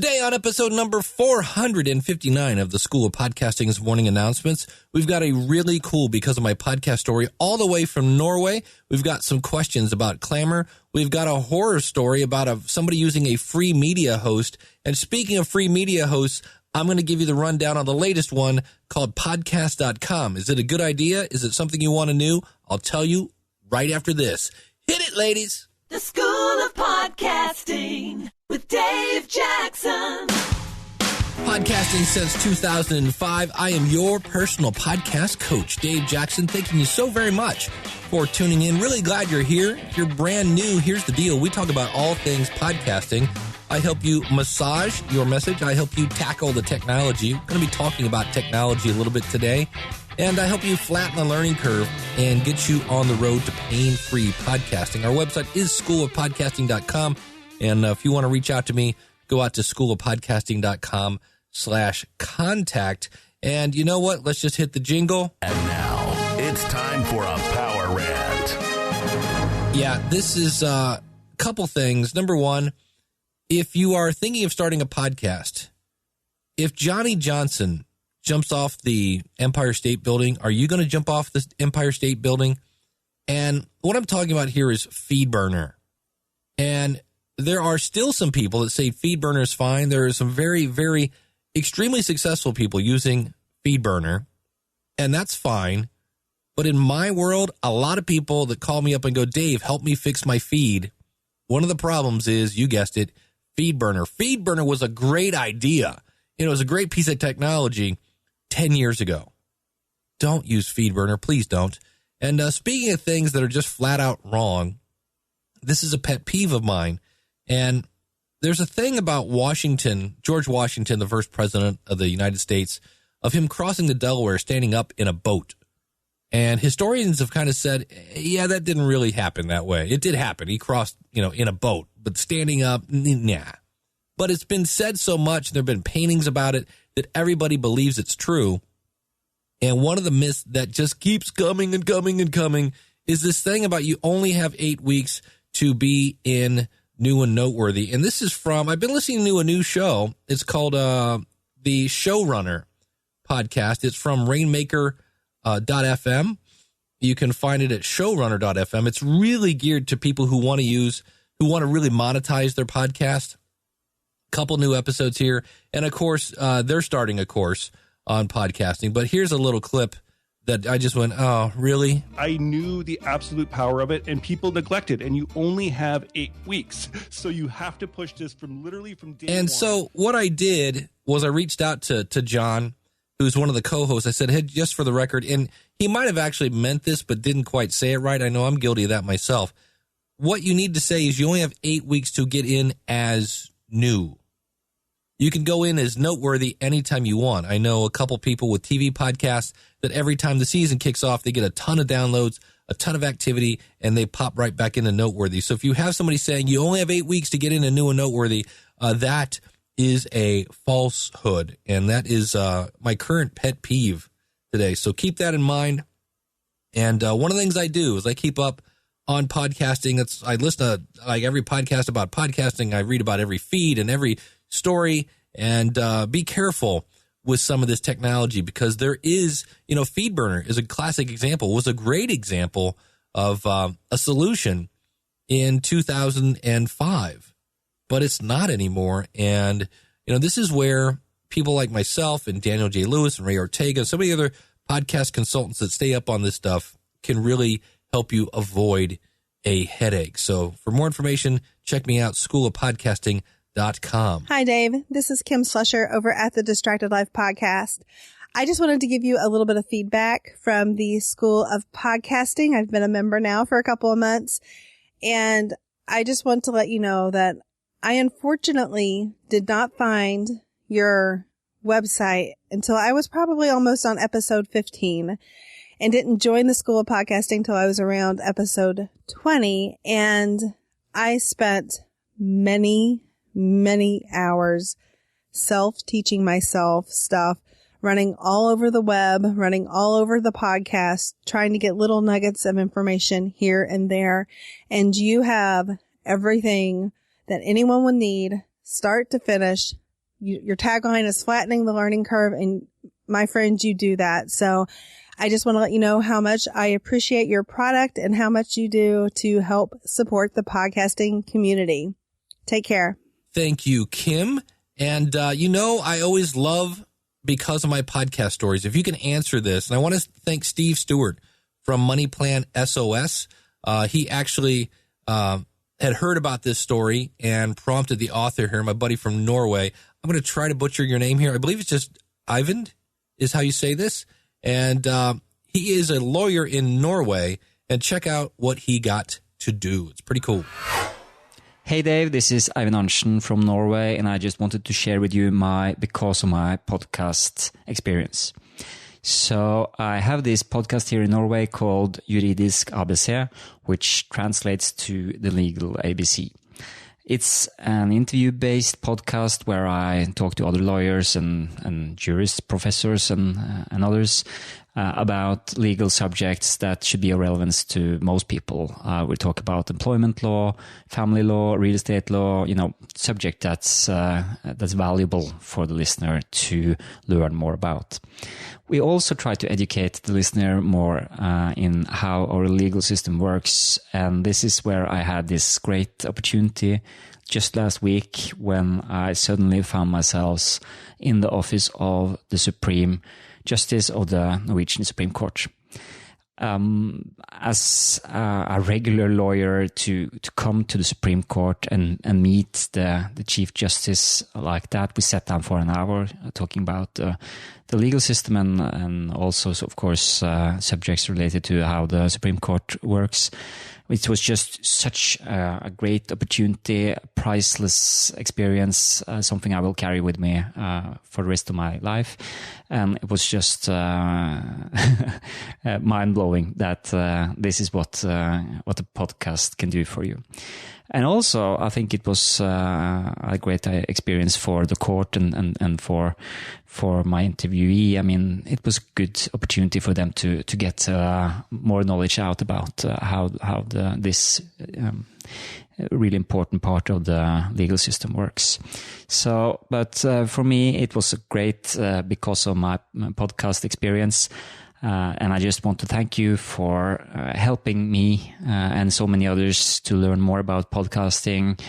Today on episode number 459 of the School of Podcasting's morning announcements, we've got a really cool Because of My Podcast story all the way from Norway. We've got some questions about Clamor. We've got a horror story about somebody using a free media host. And speaking of free media hosts, I'm going to give you the rundown on the latest one called podcast.com. Is it a good idea? Is it something you want to know? I'll tell you right after this. Hit it, ladies. The School of Podcasting with Dave Jackson. Podcasting since 2005. I am your personal podcast coach, Dave Jackson. Thanking you so very much for tuning in. Really glad you're here. If you're brand new, here's the deal. We talk about all things podcasting. I help you massage your message. I help you tackle the technology. We're going to be talking about technology a little bit today. And I help you flatten the learning curve and get you on the road to pain-free podcasting. Our website is schoolofpodcasting.com. And if you want to reach out to me, go out to schoolofpodcasting.com/contact. And you know what? Let's just hit the jingle. And now it's time for a power rant. Yeah, this is a couple things. Number one, if you are thinking of starting a podcast, if Johnny Johnson jumps off the Empire State Building, are you going to jump off the Empire State Building? And what I'm talking about here is FeedBurner. And there are still some people that say FeedBurner is fine. There are some very, very extremely successful people using FeedBurner, and that's fine. But in my world, a lot of people that call me up and go, Dave, help me fix my feed. One of the problems is, you guessed it, FeedBurner. FeedBurner was a great idea. It was a great piece of technology 10 years ago. Don't use FeedBurner. Please don't. And speaking of things that are just flat out wrong, this is a pet peeve of mine. And there's a thing about Washington, George Washington, the first president of the United States, of him crossing the Delaware standing up in a boat. And historians have kind of said, yeah, that didn't really happen that way. It did happen. He crossed, in a boat, but standing up, nah. But it's been said so much, there have been paintings about it, that everybody believes it's true. And one of the myths that just keeps coming and coming and coming is this thing about you only have 8 weeks to be in New and Noteworthy. And this is from, I've been listening to a new show. It's called the Showrunner podcast. It's from Rainmaker.fm. You can find it at showrunner.fm. It's really geared to people who want to really monetize their podcast. Couple new episodes here. And of course, they're starting a course on podcasting. But here's a little clip that I just went, oh, really? I knew the absolute power of it, and people neglect it. And you only have 8 weeks. So you have to push this from day one. And so what I did was I reached out to John, who's one of the co-hosts. I said, hey, just for the record, and he might have actually meant this, but didn't quite say it right. I know I'm guilty of that myself. What you need to say is you only have 8 weeks to get in as new. You can go in as Noteworthy anytime you want. I know a couple people with TV podcasts that every time the season kicks off, they get a ton of downloads, a ton of activity, and they pop right back into Noteworthy. So if you have somebody saying you only have 8 weeks to get in a new and Noteworthy, that is a falsehood. And that is my current pet peeve today. So keep that in mind. And one of the things I do is I keep up on podcasting. I listen to like every podcast about podcasting. I read about every feed and every story, and be careful with some of this technology, because there is, FeedBurner is a classic example, was a great example of a solution in 2005, but it's not anymore. And, this is where people like myself and Daniel J. Lewis and Ray Ortega, and so many other podcast consultants that stay up on this stuff can really help you avoid a headache. So for more information, check me out, schoolofpodcasting.com. Hi, Dave. This is Kim Slusher over at the Distracted Life podcast. I just wanted to give you a little bit of feedback from the School of Podcasting. I've been a member now for a couple of months, and I just want to let you know that I unfortunately did not find your website until I was probably almost on episode 15, and didn't join the School of Podcasting till I was around episode 20, and I spent many hours self-teaching myself stuff, running all over the web, running all over the podcast, trying to get little nuggets of information here and there. And you have everything that anyone would need, start to finish, your tagline is flattening the learning curve, and my friends, you do that. So I just want to let you know how much I appreciate your product and how much you do to help support the podcasting community. Take care. Thank you, Kim. And, I always love because of my podcast stories. If you can answer this, and I want to thank Steve Stewart from Money Plan SOS. He actually had heard about this story and prompted the author here, my buddy from Norway. I'm going to try to butcher your name here. I believe it's just Eivind is how you say this. And he is a lawyer in Norway. And check out what he got to do. It's pretty cool. Hey Dave, this is Eivind Arntzen from Norway, and I just wanted to share with you because of my podcast experience. So I have this podcast here in Norway called Juridisk ABC, which translates to the legal ABC. It's an interview-based podcast where I talk to other lawyers and jurists, professors and others about legal subjects that should be of relevance to most people. We talk about employment law, family law, real estate law, subject that's valuable for the listener to learn more about. We also try to educate the listener more in how our legal system works. And this is where I had this great opportunity just last week when I suddenly found myself in the office of the Supreme Justice of the Norwegian Supreme Court. As a regular lawyer to come to the Supreme Court and meet the Chief Justice like that, we sat down for an hour talking about the legal system and also, of course, subjects related to how the Supreme Court works. It was just such a great opportunity, a priceless experience, something I will carry with me for the rest of my life. And it was just mind-blowing that this is what a podcast can do for you. And also, I think it was a great experience for the court and for my interviewee. I mean, it was a good opportunity for them to get more knowledge out about how this really important part of the legal system works. So, but for me, it was great because of my podcast experience. And I just want to thank you for helping me and so many others to learn more about podcasting.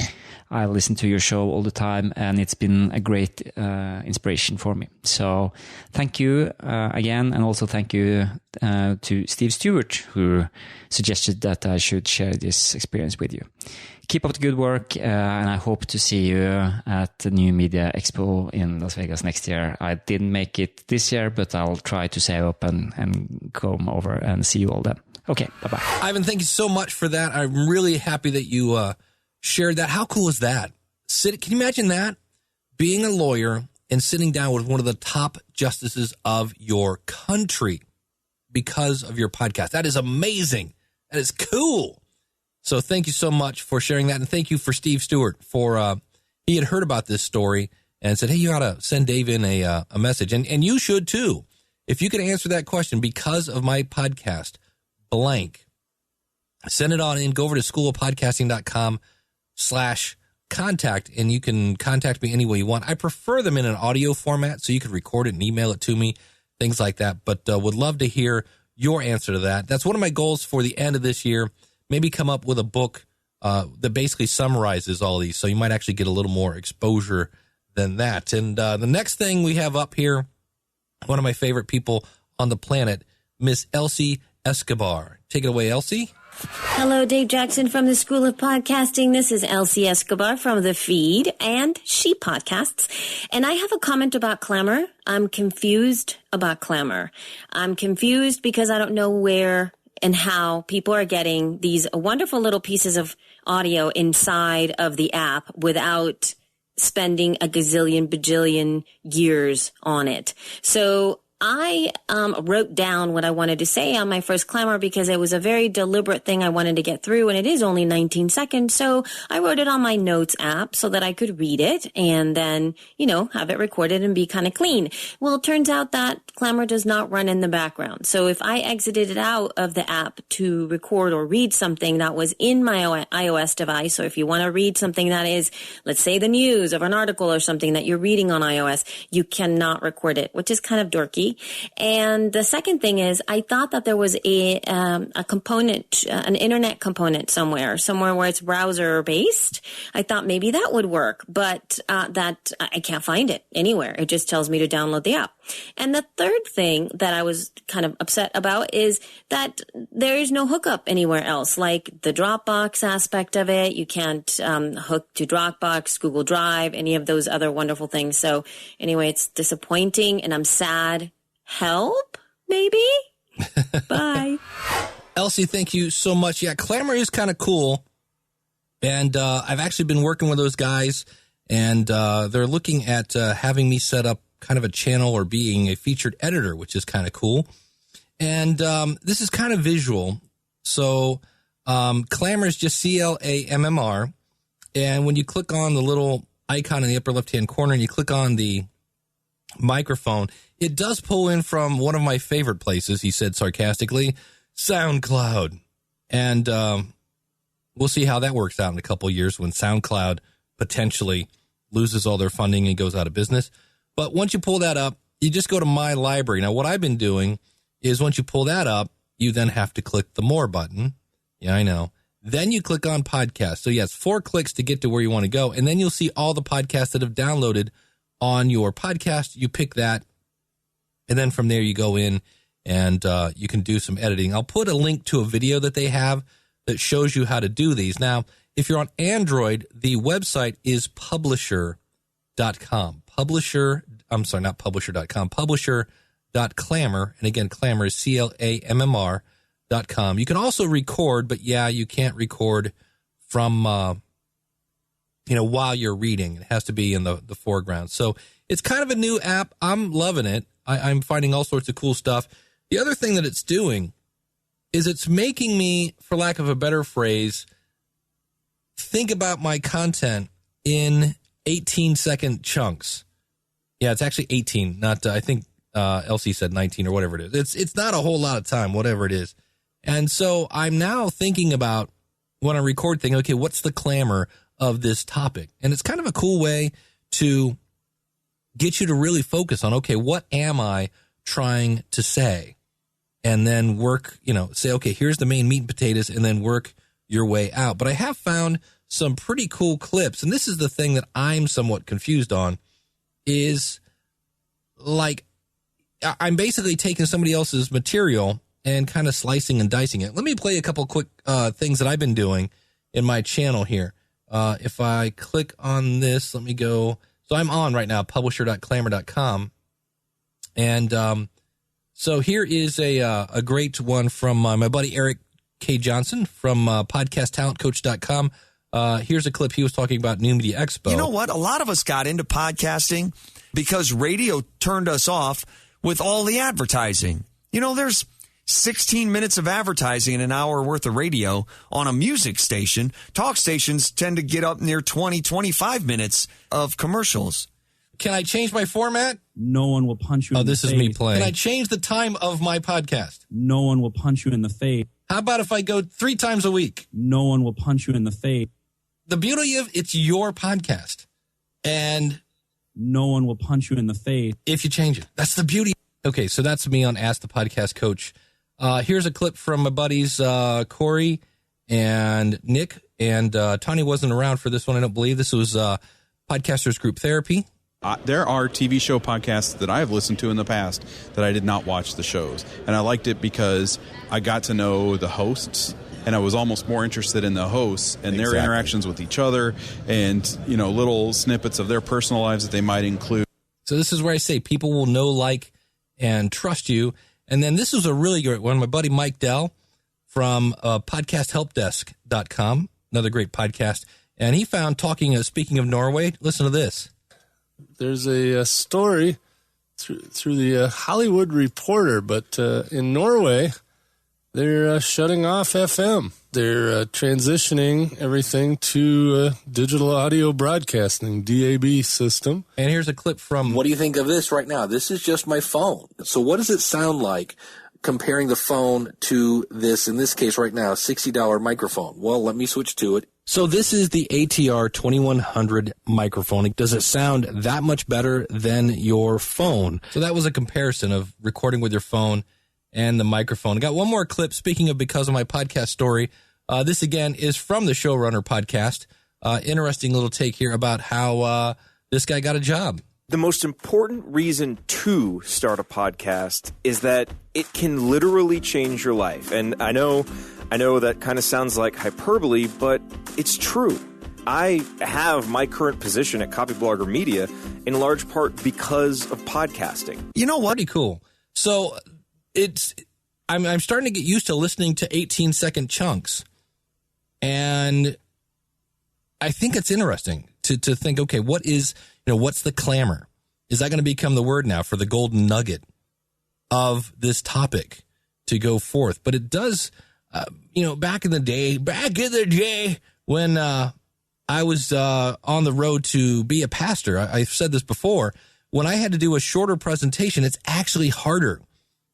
I listen to your show all the time, and it's been a great inspiration for me. So thank you again, and also thank you to Steve Stewart, who suggested that I should share this experience with you. Keep up the good work, and I hope to see you at the New Media Expo in Las Vegas next year. I didn't make it this year, but I'll try to save up and come over and see you all then. Okay, bye-bye. Ivan, thank you so much for that. I'm really happy that you shared that. How cool is that? Can you imagine that? Being a lawyer and sitting down with one of the top justices of your country because of your podcast. That is amazing. That is cool. So thank you so much for sharing that. And thank you for Steve Stewart for, he had heard about this story and said, hey, you ought to send Dave in a message. And you should too. If you could answer that question because of my podcast, blank, send it on in. Go over to schoolofpodcasting.com/contact, and you can contact me any way you want. I prefer them in an audio format, so you could record it and email it to me, things like that. But would love to hear your answer to that. That's one of my goals for the end of this year. Maybe come up with a book that basically summarizes all these, so you might actually get a little more exposure than that. And the next thing we have up here, one of my favorite people on the planet, Miss Elsie Escobar. Take it away, Elsie. Hello, Dave Jackson from the School of Podcasting. This is Elsie Escobar from The Feed and She Podcasts. And I have a comment about Clamor. I'm confused about Clamor. I'm confused because I don't know where and how people are getting these wonderful little pieces of audio inside of the app without spending a gazillion, bajillion years on it. So I wrote down what I wanted to say on my first clamor because it was a very deliberate thing I wanted to get through, and it is only 19 seconds. So I wrote it on my notes app so that I could read it and then, have it recorded and be kind of clean. Well, it turns out that clamor does not run in the background. So if I exited it out of the app to record or read something that was in my iOS device, so if you want to read something that is, let's say, the news of an article or something that you're reading on iOS, you cannot record it, which is kind of dorky. And the second thing is, I thought that there was a component, an internet component somewhere where it's browser based. I thought maybe that would work, but that I can't find it anywhere. It just tells me to download the app. And the third thing that I was kind of upset about is that there is no hookup anywhere else, like the Dropbox aspect of it. You can't hook to Dropbox, Google Drive, any of those other wonderful things. So anyway, it's disappointing and I'm sad. Help, maybe? Bye. Elsie, thank you so much. Yeah, Clamor is kind of cool. And I've actually been working with those guys, and they're looking at having me set up kind of a channel or being a featured editor, which is kind of cool. And this is kind of visual. So Clamor is just CLAMMR. And when you click on the little icon in the upper left-hand corner and you click on the microphone, it does pull in from one of my favorite places, he said sarcastically, SoundCloud. And we'll see how that works out in a couple of years when SoundCloud potentially loses all their funding and goes out of business. But once you pull that up, you just go to My Library. Now, what I've been doing is once you pull that up, you then have to click the More button. Yeah, I know. Then you click on Podcast. So, yes, 4 clicks to get to where you want to go. And then you'll see all the podcasts that have downloaded on your podcast. You pick that. And then from there, you go in and you can do some editing. I'll put a link to a video that they have that shows you how to do these. Now, if you're on Android, the website is publisher.com. Not publisher.com, publisher.clamor. And again, Clamor is CLAMMR.com. You can also record, but yeah, you can't record from, while you're reading. It has to be in the foreground. So it's kind of a new app. I'm loving it. I'm finding all sorts of cool stuff. The other thing that it's doing is it's making me, for lack of a better phrase, think about my content in 18-second chunks. Yeah, it's actually 18, not, I think Elsie said 19 or whatever it is. It's not a whole lot of time, whatever it is. And so I'm now thinking about when I record thing, okay, what's the clamor of this topic? And it's kind of a cool way to get you to really focus on, okay, what am I trying to say? And then work, say, okay, here's the main meat and potatoes, and then work your way out. But I have found some pretty cool clips, and this is the thing that I'm somewhat confused on, is like I'm basically taking somebody else's material and kind of slicing and dicing it. Let me play a couple quick things that I've been doing in my channel here. If I click on this, let me go. So I'm on right now, publisher.clamor.com. And so here is a great one from my buddy Eric K. Johnson from podcasttalentcoach.com. Here's a clip. He was talking about New Media Expo. You know what? A lot of us got into podcasting because radio turned us off with all the advertising. There's 16 minutes of advertising in an hour worth of radio on a music station. Talk stations tend to get up near 20, 25 minutes of commercials. Can I change my format? No one will punch you in the face. Oh, this is me playing. Can I change the time of my podcast? No one will punch you in the face. How about if I go 3 times a week? No one will punch you in the face. The beauty of it's your podcast. And no one will punch you in the face. If you change it. That's the beauty. Okay, so that's me on Ask the Podcast Coach. Here's a clip from my buddies Corey and Nick. And Tony wasn't around for this one, I don't believe. This was Podcasters Group Therapy. There are TV show podcasts that I have listened to in the past that I did not watch the shows. And I liked it because I got to know the hosts, and I was almost more interested in the hosts and their interactions with each other and, little snippets of their personal lives that they might include. So this is where I say people will know, like, and trust you. And then this was a really great one. My buddy Mike Dell from podcasthelpdesk.com, another great podcast. And he found speaking of Norway, listen to this. There's a story through the Hollywood Reporter, but in Norway, they're shutting off FM. They're transitioning everything to digital audio broadcasting, DAB system. And here's a clip from... What do you think of this right now? This is just my phone. So what does it sound like comparing the phone to this, in this case right now, $60 microphone? Well, let me switch to it. So this is the ATR 2100 microphone. Does it sound that much better than your phone? So that was a comparison of recording with your phone and the microphone. I got one more clip, speaking of Because of My Podcast Story. This, again, is from the Showrunner podcast. Interesting little take here about how this guy got a job. The most important reason to start a podcast is that it can literally change your life. And I know that kind of sounds like hyperbole, but it's true. I have my current position at Copyblogger Media in large part because of podcasting. You know what? Pretty cool. So I'm starting to get used to listening to 18-second chunks. And I think it's interesting to think, okay, what's the clamor? Is that going to become the word now for the golden nugget of this topic to go forth? But it does, back in the day when I was on the road to be a pastor, I've said this before, when I had to do a shorter presentation, it's actually harder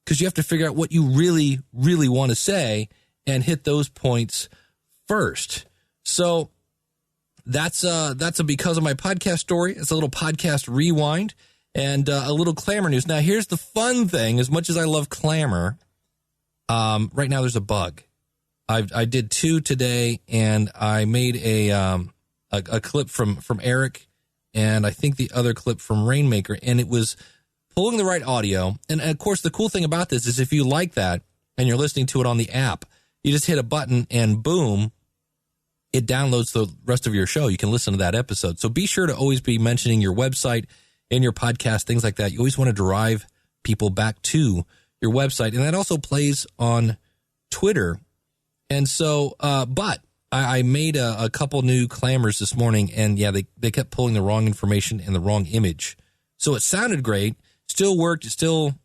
because you have to figure out what you really, really want to say and hit those points first. So that's a Because of My Podcast Story. It's a little podcast rewind and a little clamor news. Now, here's the fun thing. As much as I love clamor, right now there's a bug. I did 2 today, and I made a clip from Eric, and I think the other clip from Rainmaker, and it was pulling the right audio. And of course, the cool thing about this is if you like that and you're listening to it on the app, you just hit a button and boom, it downloads the rest of your show. You can listen to that episode. So be sure to always be mentioning your website and your podcast, things like that. You always want to drive people back to your website. And that also plays on Twitter. And so, but I made a couple new clamors this morning, and yeah, they kept pulling the wrong information and the wrong image. So it sounded great, still worked, it still,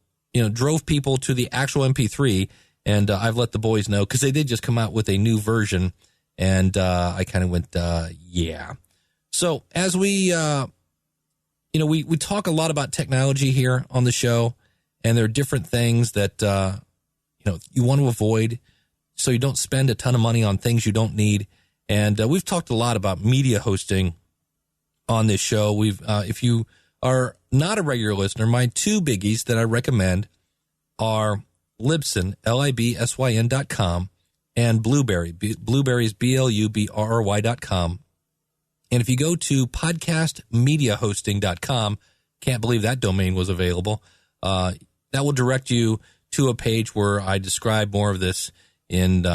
drove people to the actual MP3. And I've let the boys know because they did just come out with a new version. And I kind of went, yeah. So as we, we talk a lot about technology here on the show, and there are different things that, you want to avoid so you don't spend a ton of money on things you don't need. And we've talked a lot about media hosting on this show. If you are not a regular listener, my 2 biggies that I recommend are Libsyn, LIBSYN.com, and Blueberry. Blueberry is BLUBRRY.com. And if you go to podcastmediahosting.com, can't believe that domain was available, that will direct you to a page where I describe more of this in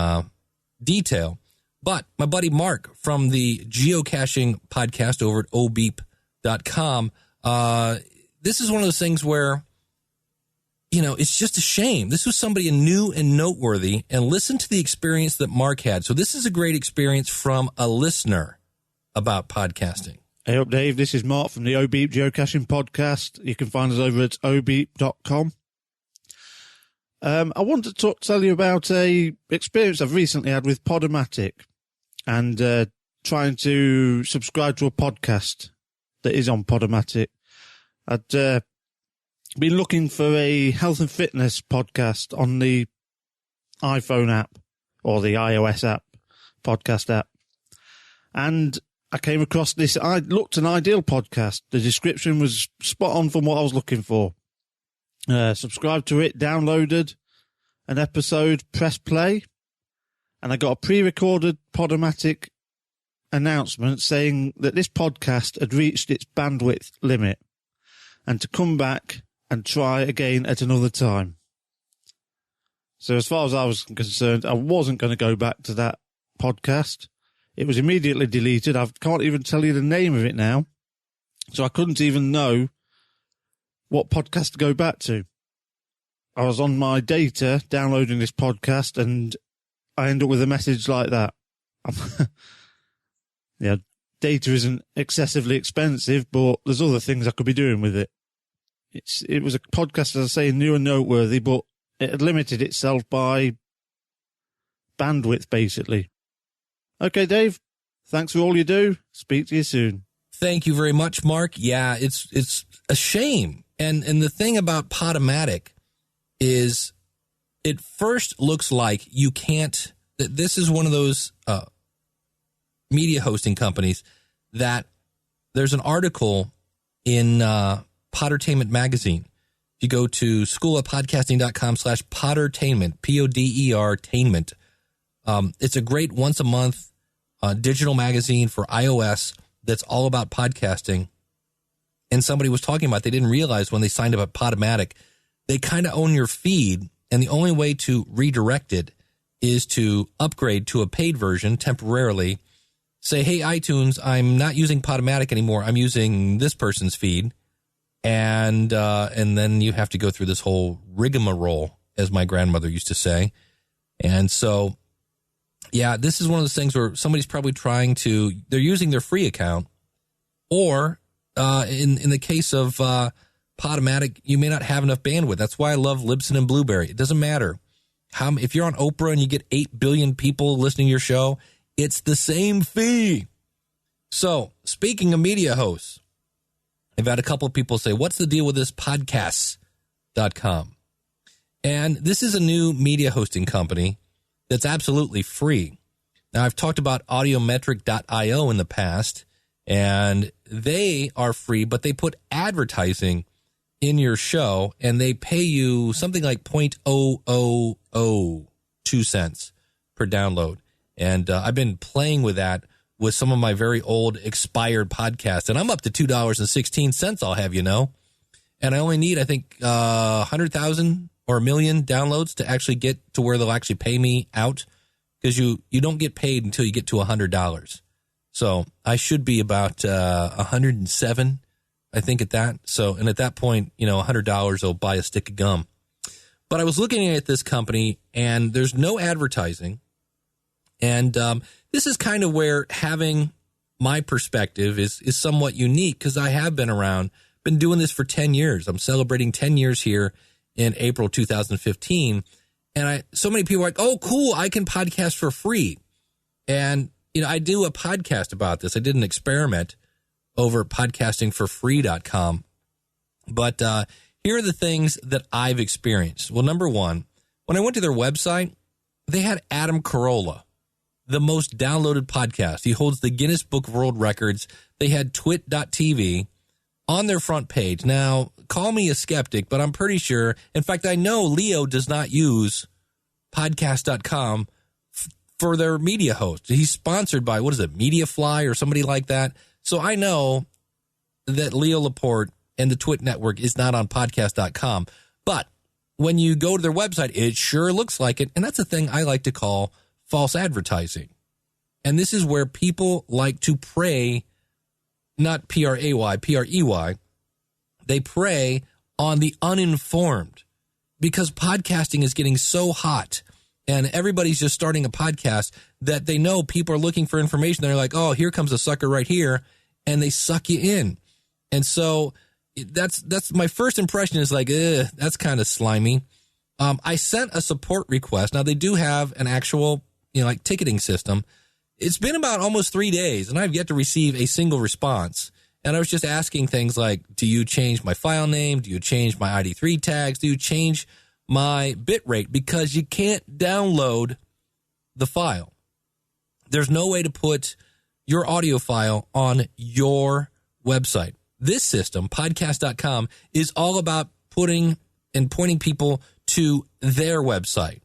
detail. But my buddy Mark from the geocaching podcast over at obeep.com, this is one of those things where, it's just a shame. This was somebody new and noteworthy, and listen to the experience that Mark had. So this is a great experience from a listener about podcasting. Hey up, Dave. This is Mark from the Obeep Geocaching Podcast. You can find us over at obeep.com. I want to tell you about a experience I've recently had with Podomatic and trying to subscribe to a podcast that is on Podomatic. I'd been looking for a health and fitness podcast on the iPhone app or the iOS app, podcast app. And I came across this. I looked an ideal podcast. The description was spot on from what I was looking for. Subscribed to it, downloaded an episode, press play, and I got a pre-recorded Podomatic announcement saying that this podcast had reached its bandwidth limit and to come back and try again at another time. So as far as I was concerned, I wasn't going to go back to that podcast. It was immediately deleted. I can't even tell you the name of it now. So I couldn't even know what podcast to go back to. I was on my data downloading this podcast and I end up with a message like that. Data isn't excessively expensive, but there's other things I could be doing with it. It was a podcast, as I say, new and noteworthy, but it had limited itself by bandwidth, basically. Okay, Dave, thanks for all you do. Speak to you soon. Thank you very much, Mark. Yeah, it's a shame. And the thing about Podomatic is it first looks like you can't, this is one of those media hosting companies that there's an article in Poddertainment magazine. If you go to schoolofpodcasting.com/Poddertainment, Podder-tainment, it's a great once a month digital magazine for iOS that's all about podcasting. And somebody was talking about they didn't realize when they signed up at Podomatic, they kind of own your feed. And the only way to redirect it is to upgrade to a paid version temporarily. Say, hey, iTunes, I'm not using Podomatic anymore. I'm using this person's feed. And then you have to go through this whole rigmarole, as my grandmother used to say. And so, yeah, this is one of those things where somebody's probably they're using their free account, or in the case of Podomatic, you may not have enough bandwidth. That's why I love Libsyn and Blueberry. It doesn't matter if you're on Oprah and you get 8 billion people listening to your show, it's the same fee. So, speaking of media hosts, I've had a couple of people say, what's the deal with this podcasts.com? And this is a new media hosting company that's absolutely free. Now, I've talked about audiometric.io in the past, and they are free, but they put advertising in your show, and they pay you something like 0.0002 cents per download. And I've been playing with that with some of my very old expired podcasts, and I'm up to $2.16, I'll have you know. And I only need, I think, 100,000 or 1 million downloads to actually get to where they'll actually pay me out, because you don't get paid until you get to $100. So I should be about 107, I think, at that. So, and at that point, $100 will buy a stick of gum. But I was looking at this company, and there's no advertising. And this is kind of where having my perspective is somewhat unique, because I have been doing this for 10 years. I'm celebrating 10 years here in April 2015. And so many people are like, oh, cool, I can podcast for free. And, I do a podcast about this. I did an experiment over at podcastingforfree.com. But here are the things that I've experienced. Well, number one, when I went to their website, they had Adam Carolla, the most downloaded podcast. He holds the Guinness Book of World Records. They had twit.tv on their front page. Now, call me a skeptic, but I'm pretty sure. In fact, I know Leo does not use podcast.com for their media host. He's sponsored by, Mediafly or somebody like that. So I know that Leo Laporte and the Twit Network is not on podcast.com. But when you go to their website, it sure looks like it. And that's a thing I like to call false advertising. And this is where people like to prey, not P-R-A-Y, P-R-E-Y. They prey on the uninformed, because podcasting is getting so hot and everybody's just starting a podcast that they know people are looking for information. They're like, oh, here comes a sucker right here. And they suck you in. And so that's my first impression is like, that's kind of slimy. I sent a support request. Now, they do have an actual, ticketing system. It's been about almost 3 days, and I've yet to receive a single response. And I was just asking things like, do you change my file name? Do you change my ID3 tags? Do you change my bit rate? Because you can't download the file. There's no way to put your audio file on your website. This system, podcast.com, is all about putting and pointing people to their website.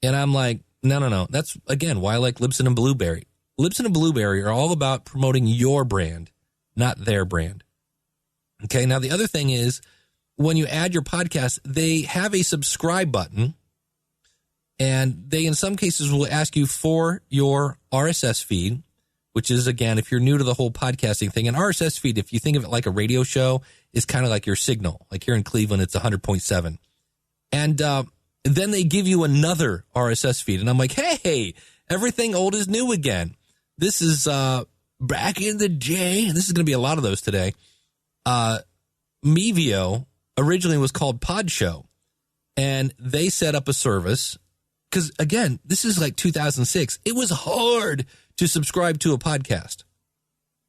And I'm like, no. That's, again, why I like Libsyn and Blueberry. Libsyn and Blueberry are all about promoting your brand, not their brand. Okay, now the other thing is, when you add your podcast, they have a subscribe button, and they, in some cases, will ask you for your RSS feed, which is, again, if you're new to the whole podcasting thing, an RSS feed, if you think of it like a radio show, is kind of like your signal. Like here in Cleveland, it's 100.7. And then they give you another RSS feed, and I'm like, hey, everything old is new again. This is back in the day, and this is going to be a lot of those today. Mevio originally was called Podshow, and they set up a service because, again, this is like 2006. It was hard to subscribe to a podcast.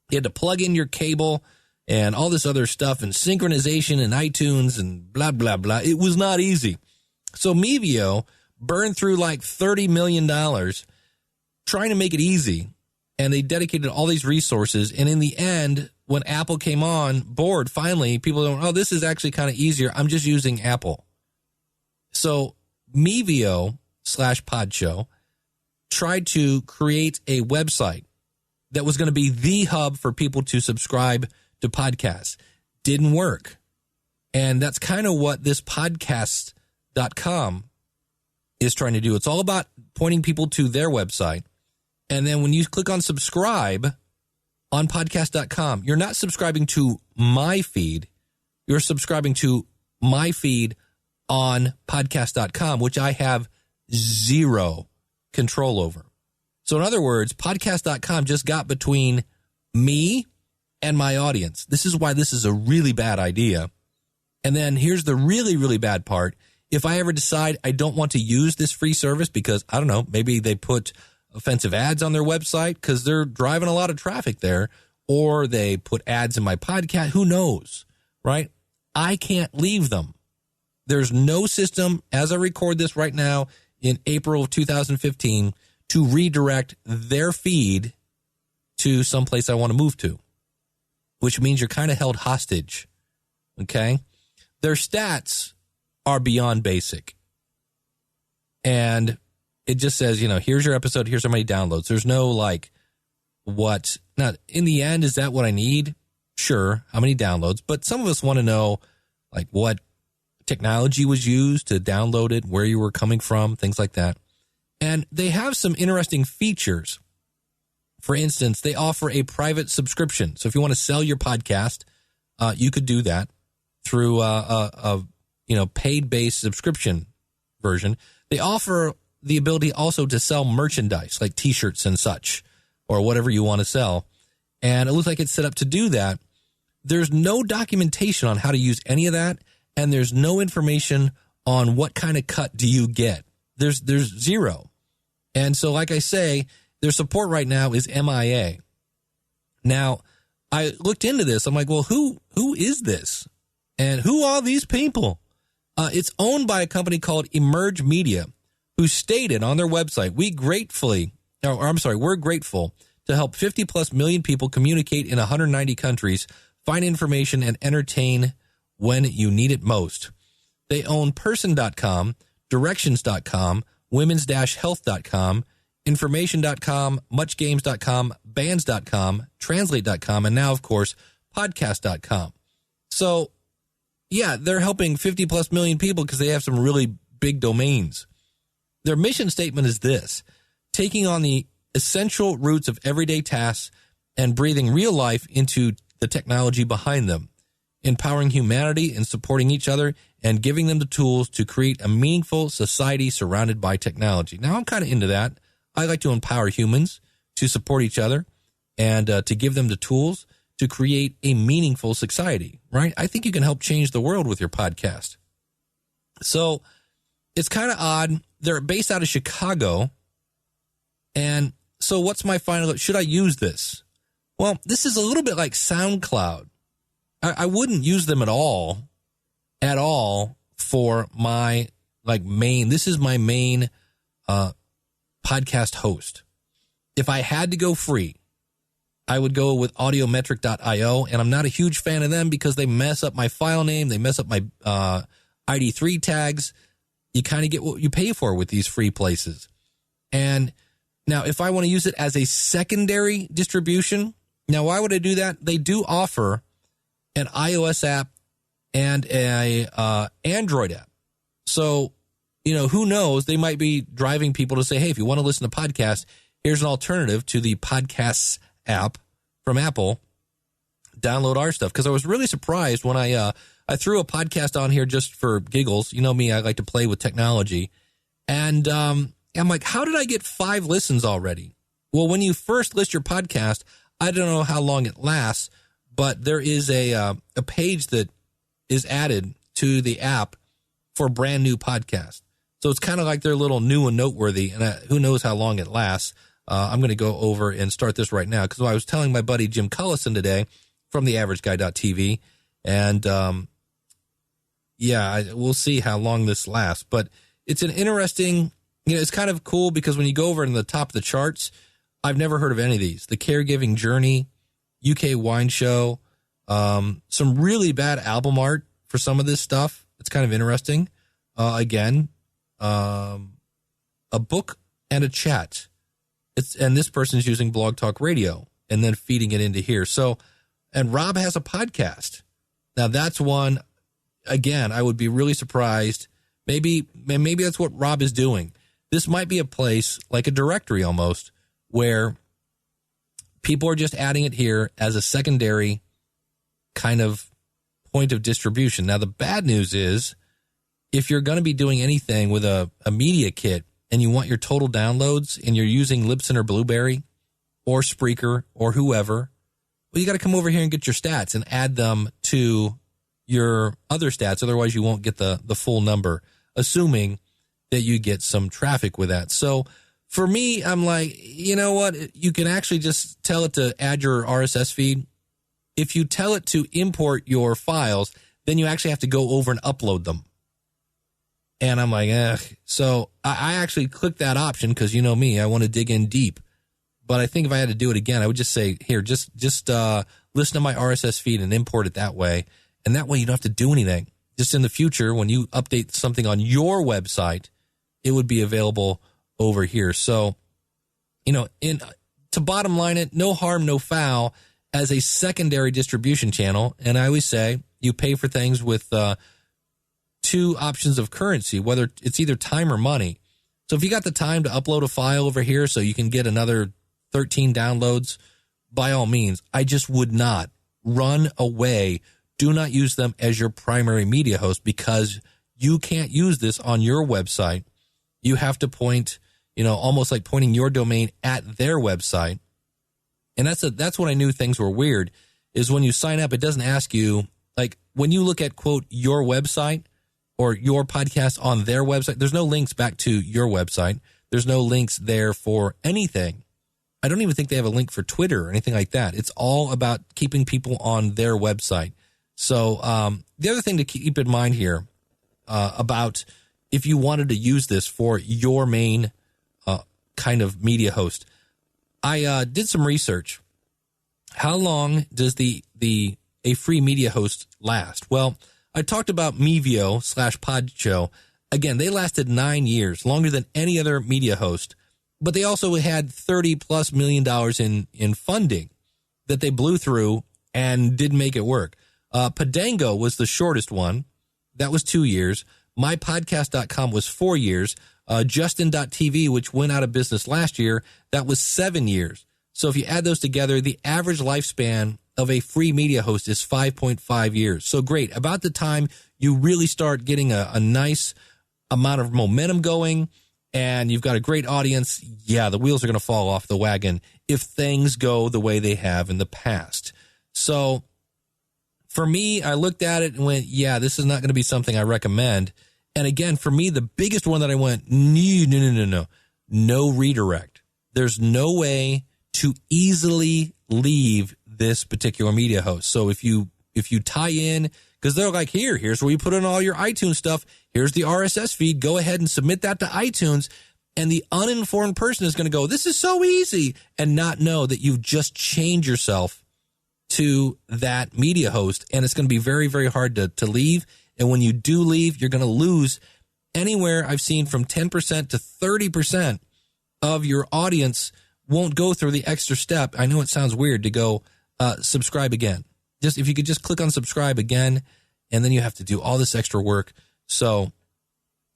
You had to plug in your cable and all this other stuff and synchronization and iTunes and blah, blah, blah. It was not easy. So Mevio burned through like $30 million trying to make it easy, and they dedicated all these resources. And in the end, when Apple came on board, finally, people don't, oh, this is actually kind of easier. I'm just using Apple. So Mevio/Podshow tried to create a website that was going to be the hub for people to subscribe to podcasts. Didn't work. And that's kind of what this podcast.com is trying to do. It's all about pointing people to their website. And then when you click on subscribe on podcast.com, you're not subscribing to my feed. You're subscribing to my feed on podcast.com, which I have zero control over. So in other words, podcast.com just got between me and my audience. This is why this is a really bad idea. And then here's the really, really bad part. If I ever decide I don't want to use this free service because, I don't know, maybe they put offensive ads on their website because they're driving a lot of traffic there, or they put ads in my podcast, who knows, right? I can't leave them. There's no system, as I record this right now in April of 2015, to redirect their feed to someplace I want to move to, which means you're kind of held hostage, okay? Their stats are beyond basic. And it just says, you know, here's your episode, here's how many downloads. There's no like, what, now in the end, is that what I need? Sure, how many downloads? But some of us want to know like what technology was used to download it, where you were coming from, things like that. And they have some interesting features. For instance, they offer a private subscription. So if you want to sell your podcast, you could do that through a paid-based subscription version. They offer the ability also to sell merchandise like T-shirts and such, or whatever you want to sell. And it looks like it's set up to do that. There's no documentation on how to use any of that, and there's no information on what kind of cut do you get. There's zero. And so, like I say, their support right now is MIA. Now, I looked into this. I'm like, well, who is this? And who are these people? It's owned by a company called Emerge Media, who stated on their website, we're grateful to help 50 plus million people communicate in 190 countries, find information, and entertain when you need it most. They own person.com, directions.com, women's-health.com, information.com, muchgames.com, bands.com, translate.com, and now, of course, podcast.com. So, yeah, they're helping 50 plus million people because they have some really big domains. Their mission statement is this: taking on the essential roots of everyday tasks and breathing real life into the technology behind them, empowering humanity and supporting each other and giving them the tools to create a meaningful society surrounded by technology. Now, I'm kind of into that. I like to empower humans to support each other and to give them the tools to create a meaningful society, right? I think you can help change the world with your podcast. So it's kind of odd. They're based out of Chicago. And so what's my final, should I use this? Well, this is a little bit like SoundCloud. I wouldn't use them at all for my main, this is my main podcast host. If I had to go free, I would go with audiometric.io, and I'm not a huge fan of them because they mess up my file name. They mess up my ID3 tags. You kind of get what you pay for with these free places. And now if I want to use it as a secondary distribution, now why would I do that? They do offer an iOS app and a Android app. So, who knows? They might be driving people to say, hey, if you want to listen to podcasts, here's an alternative to the Podcasts app from Apple. Download our stuff. Because I was really surprised when I threw a podcast on here just for giggles. You know me, I like to play with technology. And I'm like, how did I get 5 listens already? Well, when you first list your podcast, I don't know how long it lasts, but there is a page that is added to the app for brand new podcasts. So it's kind of like they're a little new and noteworthy, and who knows how long it lasts. I'm going to go over and start this right now because I was telling my buddy Jim Cullison today from theaverageguy.tv, and we'll see how long this lasts. But it's an interesting, it's kind of cool because when you go over in the top of the charts, I've never heard of any of these. The Caregiving Journey, UK Wine Show, some really bad album art for some of this stuff. It's kind of interesting. A book and a chat. And this person's using Blog Talk Radio and then feeding it into here. So, and Rob has a podcast. Now that's one, again, I would be really surprised. Maybe that's what Rob is doing. This might be a place like a directory almost where people are just adding it here as a secondary kind of point of distribution. Now, the bad news is if you're going to be doing anything with a media kit and you want your total downloads and you're using Libsyn or Blueberry or Spreaker or whoever, well, you got to come over here and get your stats and add them to your other stats. Otherwise, you won't get the full number, assuming that you get some traffic with that. So for me, I'm like, you know what? You can actually just tell it to add your RSS feed. If you tell it to import your files, then you actually have to go over and upload them. And I'm like, So I actually clicked that option because you know me, I want to dig in deep. But I think if I had to do it again, I would just say, here, just listen to my RSS feed and import it that way. And that way you don't have to do anything. Just in the future, when you update something on your website, it would be available over here. So, to bottom line it, no harm, no foul as a secondary distribution channel. And I always say you pay for things with two options of currency, whether it's either time or money. So if you got the time to upload a file over here so you can get another 13 downloads, by all means. I just would not run away. Do not use them as your primary media host because you can't use this on your website. You have to point, almost like pointing your domain at their website. And that's when I knew things were weird, is when you sign up, it doesn't ask you, like when you look at, quote, your website or your podcast on their website, there's no links back to your website. There's no links there for anything. I don't even think they have a link for Twitter or anything like that. It's all about keeping people on their website. So the other thing to keep in mind here about if you wanted to use this for your main kind of media host, I did some research. How long does a free media host last? Well, I talked about Mevio/Podshow. Again, they lasted 9 years, longer than any other media host. But they also had $30+ million in funding that they blew through and didn't make it work. Podango was the shortest one. That was 2 years. MyPodcast.com was 4 years. Justin.tv, which went out of business last year, that was 7 years. So if you add those together, the average lifespan of a free media host is 5.5 years. So great. About the time you really start getting a nice amount of momentum going and you've got a great audience, the wheels are going to fall off the wagon if things go the way they have in the past. So for me, I looked at it and went, this is not going to be something I recommend. And again, for me, the biggest one that I went, no redirect. There's no way to easily leave this particular media host. So if you tie in, because they're like, here's where you put in all your iTunes stuff. Here's the RSS feed. Go ahead and submit that to iTunes. And the uninformed person is going to go, this is so easy, and not know that you've just chained yourself to that media host. And it's going to be very, very hard to leave. And when you do leave, you're going to lose anywhere I've seen from 10% to 30% of your audience won't go through the extra step. I know it sounds weird to go subscribe again. Just if you could just click on subscribe again, and then you have to do all this extra work. So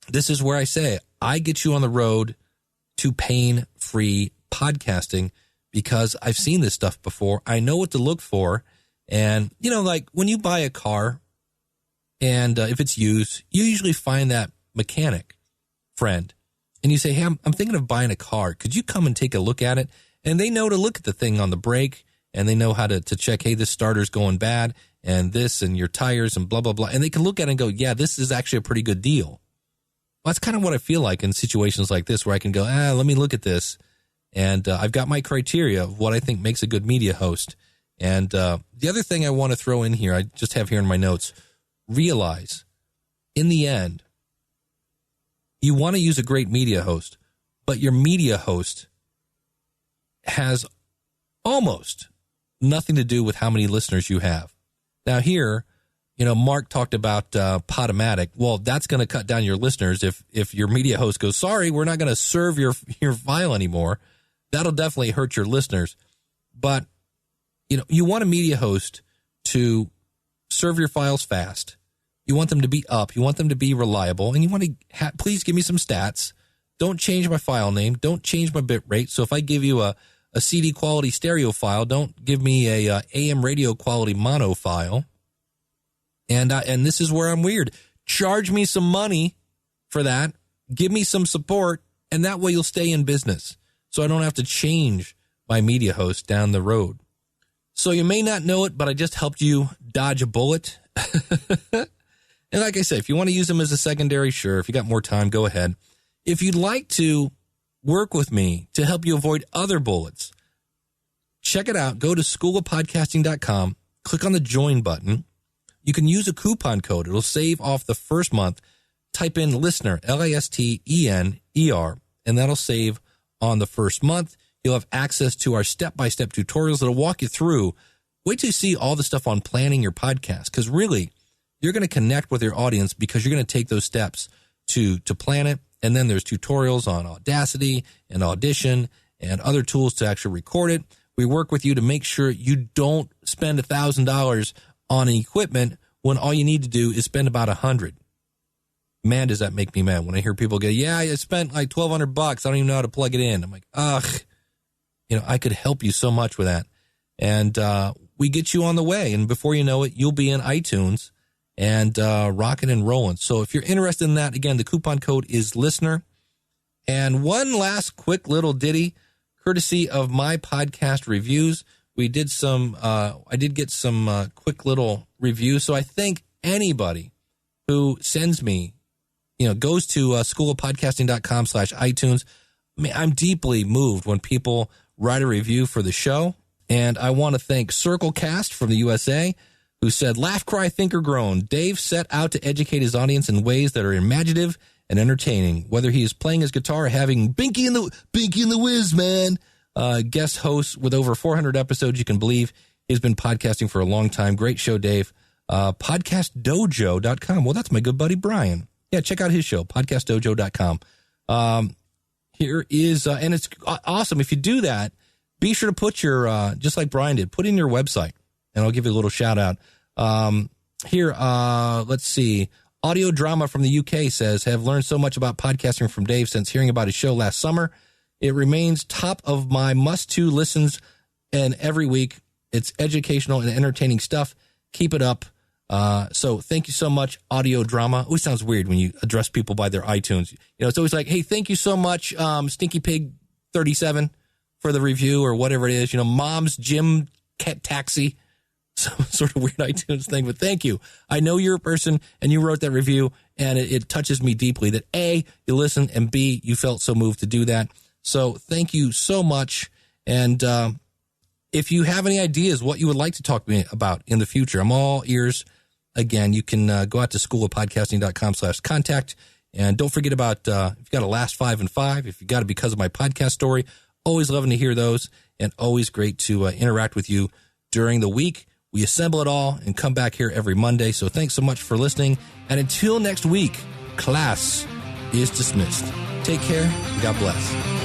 this is where I say I get you on the road to pain-free podcasting because I've seen this stuff before. I know what to look for. And, like when you buy a car and if it's used, you usually find that mechanic friend and you say, hey, I'm thinking of buying a car. Could you come and take a look at it? And they know to look at the thing on the brake. And they know how to check, hey, this starter's going bad. and this and your tires and blah, blah, blah. And they can look at it and go, yeah, this is actually a pretty good deal. Well, that's kind of what I feel like in situations like this where I can go, let me look at this. And I've got my criteria of what I think makes a good media host. And the other thing I want to throw in here, I just have here in my notes, realize in the end, you want to use a great media host, but your media host has almost nothing to do with how many listeners you have. Now here, Mark talked about Podomatic. Well, that's going to cut down your listeners if your media host goes, sorry, we're not going to serve your file anymore. That'll definitely hurt your listeners. But, you want a media host to serve your files fast. You want them to be up. You want them to be reliable. And you want to please give me some stats. Don't change my file name. Don't change my bit rate. So if I give you a CD quality stereo file, don't give me a AM radio quality mono file. And this is where I'm weird. Charge me some money for that. Give me some support, and that way you'll stay in business. So I don't have to change my media host down the road. So you may not know it, but I just helped you dodge a bullet. And like I said, if you want to use them as a secondary, sure. If you got more time, go ahead. If you'd like to work with me to help you avoid other bullets, check it out. Go to schoolofpodcasting.com, click on the join button. You can use a coupon code. It'll save off the first month. Type in listener, LISTENER, and that'll save on the first month. You'll have access to our step-by-step tutorials that'll walk you through. Wait till you see all the stuff on planning your podcast, because really, you're going to connect with your audience because you're going to take those steps to plan it. And then there's tutorials on Audacity and Audition and other tools to actually record it. We work with you to make sure you don't spend $1,000 on equipment when all you need to do is spend about $100. Man, does that make me mad when I hear people go, yeah, I spent like $1,200. I don't even know how to plug it in. I'm like, I could help you so much with that. And we get you on the way. And before you know it, you'll be in iTunes and rocking and rolling. So if you're interested in that, again, the coupon code is listener. And one last quick little ditty, courtesy of my podcast reviews. We did I did get some quick little reviews. So I think anybody who sends me, goes to schoolofpodcasting.com/iTunes. I'm deeply moved when people write a review for the show. And I want to thank Circlecast from the USA, who said, laugh, cry, think, or groan. Dave set out to educate his audience in ways that are imaginative and entertaining, whether he is playing his guitar or having Binky and the Whiz, man. Guest host with over 400 episodes, you can believe. He's been podcasting for a long time. Great show, Dave. Podcastdojo.com. Well, that's my good buddy, Brian. Yeah, check out his show, podcastdojo.com. Here is, and it's awesome. If you do that, be sure to put your, just like Brian did, put in your website, and I'll give you a little shout out. Here, let's see. Audio Drama from the UK says, have learned so much about podcasting from Dave since hearing about his show last summer. It remains top of my must-to listens, and every week it's educational and entertaining stuff. Keep it up. So thank you so much, Audio Drama. Always sounds weird when you address people by their iTunes. It's always like, hey, thank you so much, Stinky Pig 37 for the review or whatever it is. Mom's Gym Cat Taxi, some sort of weird iTunes thing. But thank you. I know you're a person and you wrote that review, and it touches me deeply that A, you listened, and B, you felt so moved to do that. So thank you so much. And if you have any ideas what you would like to talk to me about in the future, I'm all ears. Again, you can go out to schoolofpodcasting.com/contact. And don't forget about if you've got a last 5 and 5, if you got it because of my podcast story, always loving to hear those, and always great to interact with you during the week. We assemble it all and come back here every Monday. So thanks so much for listening. And until next week, class is dismissed. Take care. God bless.